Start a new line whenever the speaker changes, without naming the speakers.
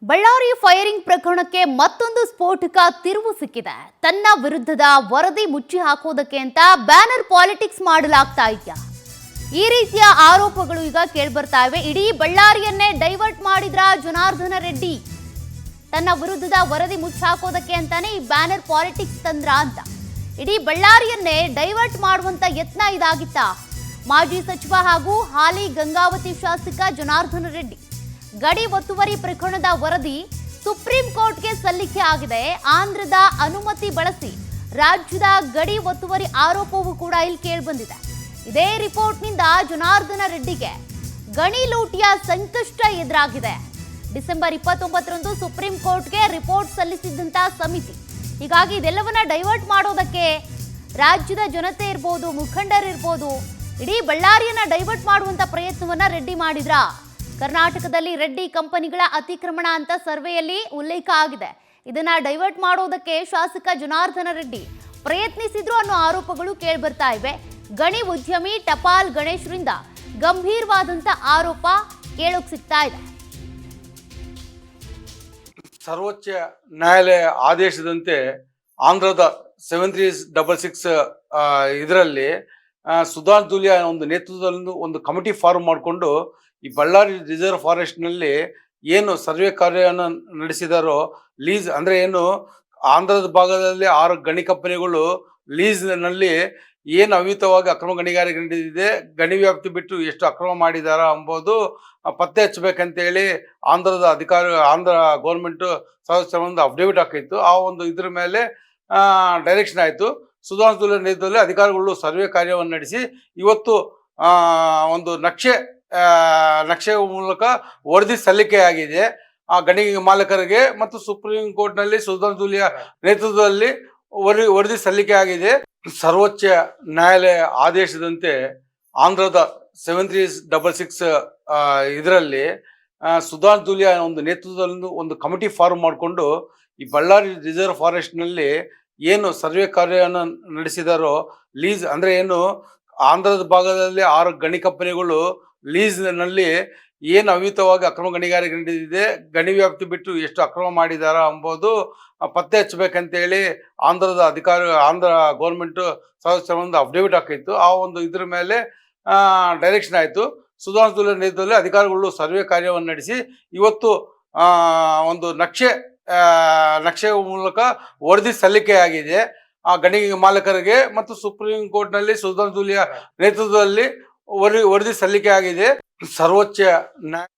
Ballari firing ಪ್ರಕರಣಕ್ಕೆ ಮತ್ತೊಂದು ಸ್ಫೋಟಕ ತಿರುವು ಸಿಕ್ಕಿದೆ. ತನ್ನ ವಿರುದ್ಧದ ವರದಿ ಮುಚ್ಚಿ ಹಾಕೋದಕ್ಕೆ ಅಂತ ಬ್ಯಾನರ್ ಪಾಲಿಟಿಕ್ಸ್ ಮಾಡಲಾಗ್ತಾ ಇದೆಯಾ? ಈ ರೀತಿಯ ಆರೋಪಗಳು ಈಗ ಕೇಳ್ಬರ್ತಾ ಇವೆ. ಇಡೀ ಬಳ್ಳಾರಿಯನ್ನೇ ಡೈವರ್ಟ್ ಮಾಡಿದ್ರ ಜನಾರ್ದನ ರೆಡ್ಡಿ. ತನ್ನ ವಿರುದ್ಧದ ವರದಿ ಮುಚ್ಚಾಕೋದಕ್ಕೆ ಅಂತಾನೆ ಈ ಬ್ಯಾನರ್ ಪಾಲಿಟಿಕ್ಸ್ ತಂದ್ರ ಅಂತ. ಇಡೀ ಬಳ್ಳಾರಿಯನ್ನೇ ಡೈವರ್ಟ್ ಮಾಡುವಂತ ಯತ್ನ ಇದಾಗಿತ್ತ. ಮಾಜಿ ಸಚಿವ ಹಾಗೂ ಹಾಲಿ ಗಂಗಾವತಿ ಶಾಸಕ ಜನಾರ್ದನ ರೆಡ್ಡಿ ಗಡಿ ಒತ್ತುವರಿ ಪ್ರಕರಣದ ವರದಿ ಸುಪ್ರೀಂ ಕೋರ್ಟ್ಗೆ ಸಲ್ಲಿಕೆ ಆಗಿದೆ. ಆಂಧ್ರದ ಅನುಮತಿ ಬಳಸಿ ರಾಜ್ಯದ ಗಡಿ ಒತ್ತುವರಿ ಆರೋಪವೂ ಕೂಡ ಇಲ್ಲಿ ಕೇಳಿಬಂದಿದೆ. ಇದೇ ರಿಪೋರ್ಟ್ನಿಂದ ಜನಾರ್ದನ ರೆಡ್ಡಿಗೆ ಗಣಿ ಲೂಟಿಯ ಸಂಕಷ್ಟ ಎದುರಾಗಿದೆ. ಡಿಸೆಂಬರ್ 29ರಂದು ಸುಪ್ರೀಂ ಕೋರ್ಟ್ಗೆ ರಿಪೋರ್ಟ್ ಸಲ್ಲಿಸಿದ್ದಂತ ಸಮಿತಿ ಹೀಗಾಗಿ ಇದೆಲ್ಲವನ್ನ ಡೈವರ್ಟ್ ಮಾಡೋದಕ್ಕೆ ರಾಜ್ಯದ ಜನತೆ ಇರ್ಬೋದು, ಮುಖಂಡರಿರ್ಬೋದು, ಇಡೀ ಬಳ್ಳಾರಿಯನ್ನ ಡೈವರ್ಟ್ ಮಾಡುವಂತ ಪ್ರಯತ್ನವನ್ನ ರೆಡ್ಡಿ ಮಾಡಿದ್ರ. ಕರ್ನಾಟಕದಲ್ಲಿ ರೆಡ್ಡಿ ಕಂಪನಿಗಳ ಅತಿಕ್ರಮಣ ಅಂತ ಸರ್ವೆಯಲ್ಲಿ ಉಲ್ಲೇಖ ಆಗಿದೆ. ಇದನ್ನ ಡೈವರ್ಟ್ ಮಾಡೋದಕ್ಕೆ ಶಾಸಕ ಜನಾರ್ದನ ರೆಡ್ಡಿ ಪ್ರಯತ್ನಿಸಿದ್ರು ಅನ್ನೋ ಆರೋಪಗಳು ಕೇಳ್ಬರ್ತಾ ಇವೆ. ಗಣಿ ಉದ್ಯಮಿ ಟಪಾಲ್ ಗಣೇಶ್ರಿಂದ ಗಂಭೀರವಾದಂತ ಆರೋಪ ಕೇಳೋಕ್ ಸಿಗ್ತಾ ಇದೆ.
ಸರ್ವೋಚ್ಚ ನ್ಯಾಯಾಲಯ ಆದೇಶದಂತೆ ಆಂಧ್ರದ 7366 ಇದರಲ್ಲಿ ಸುಧಾನ್ ದುಲಿಯಾ ಒಂದು ನೇತೃತ್ವದಲ್ಲಿ ಒಂದು ಕಮಿಟಿ ಫಾರ್ಮ್ ಮಾಡಿಕೊಂಡು ಈ ಬಳ್ಳಾರಿ ರಿಸರ್ವ್ ಫಾರೆಸ್ಟ್ನಲ್ಲಿ ಏನು ಸರ್ವೆ ಕಾರ್ಯವನ್ನು ನಡೆಸಿದಾರೋ, ಲೀಸ್ ಅಂದರೆ ಏನು ಆಂಧ್ರದ ಭಾಗದಲ್ಲಿ 6 ಗಣಿ ಕಂಪನಿಗಳು ಲೀಸ್ನಲ್ಲಿ ಏನು ಅವಿತವಾಗಿ ಅಕ್ರಮ ಗಣಿಗಾರಿಕೆ ನಡೆದಿದೆ, ಗಣಿ ವ್ಯಾಪ್ತಿ ಬಿಟ್ಟು ಎಷ್ಟು ಅಕ್ರಮ ಮಾಡಿದಾರ ಎಂಬುದು ಪತ್ತೆ ಹಚ್ಚಬೇಕಂತೇಳಿ ಆಂಧ್ರ ಗೌರ್ಮೆಂಟು ಒಂದು ಅಫಿಡವಿಟ್ ಹಾಕಿತ್ತು. ಆ ಒಂದು ಇದ್ರ ಮೇಲೆ ಡೈರೆಕ್ಷನ್ ಆಯಿತು. ಸುಧಾನ್ ದುಲಿಯಾ ನೇತೃತ್ವದಲ್ಲಿ ಅಧಿಕಾರಿಗಳು ಸರ್ವೆ ಕಾರ್ಯವನ್ನು ನಡೆಸಿ ಇವತ್ತು ಒಂದು ನಕ್ಷೆ ಮೂಲಕ ವರದಿ ಸಲ್ಲಿಕೆಯಾಗಿದೆ ಆ ಗಣಿ ಮಾಲಕರಿಗೆ ಮತ್ತು ಸುಪ್ರೀಂ ಕೋರ್ಟ್ನಲ್ಲಿ ಸುಧಾನ್ ದುಲಿಯಾ ನೇತೃತ್ವದಲ್ಲಿ ವರದಿ ಸಲ್ಲಿಕೆ ಆಗಿದೆ. ಸರ್ವೋಚ್ಚ ನ್ಯಾಯಾಲಯ ಆದೇಶದಂತೆ ಆಂಧ್ರದ 7366 ಇದರಲ್ಲಿ ಸುಧಾನ್ ದುಲಿಯಾ ಒಂದು ನೇತೃತ್ವದಲ್ಲಿ ಒಂದು ಕಮಿಟಿ ಫಾರ್ಮ್ ಮಾಡಿಕೊಂಡು ಈ ಬಳ್ಳಾರಿ ರಿಸರ್ವ್ ಫಾರೆಸ್ಟ್ನಲ್ಲಿ ಏನು ಸರ್ವೆ ಕಾರ್ಯವನ್ನು ನಡೆಸಿದಾರೋ, ಲೀಸ್ ಅಂದರೆ ಏನು ಆಂಧ್ರದ ಭಾಗದಲ್ಲಿ 6 ಗಣಿ ಕಂಪನಿಗಳು ಲೀಸ್ನಲ್ಲಿ ಏನು ಅವಿತವಾಗಿ ಅಕ್ರಮ ಗಣಿಗಾರಿಕೆ ನಡೆದಿದೆ, ಗಣಿ ವ್ಯಾಪ್ತಿ ಬಿಟ್ಟು ಎಷ್ಟು ಅಕ್ರಮ ಮಾಡಿದಾರ ಎಂಬುದು ಪತ್ತೆ ಹಚ್ಚಬೇಕಂತೇಳಿ ಆಂಧ್ರ ಗೌರ್ಮೆಂಟು ಒಂದು ಅಫಿಡವಿಟ್ ಹಾಕಿತ್ತು. ಆ ಒಂದು ಇದ್ರ ಮೇಲೆ ಡೈರೆಕ್ಷನ್ ಆಯಿತು. ಸುಧಾನ್ ದುಲಿಯಾ ನೇತೃತ್ವದಲ್ಲಿ ಅಧಿಕಾರಿಗಳು ಸರ್ವೆ ಕಾರ್ಯವನ್ನು ನಡೆಸಿ ಇವತ್ತು ಒಂದು ನಕ್ಷೆ ಮೂಲಕ ವರದಿ ಸಲ್ಲಿಕೆಯಾಗಿದೆ ಆ ಗಣಿ ಮಾಲಕರಿಗೆ ಮತ್ತು ಸುಪ್ರೀಂ ಕೋರ್ಟ್ನಲ್ಲಿ ಸುಧಾನ್ ದುಲಿಯಾ ನೇತೃತ್ವದಲ್ಲಿ ವರದಿ ಸಲ್ಲಿಕೆ ಆಗಿದೆ. ಸರ್ವೋಚ್ಚ ನ್ಯಾಯ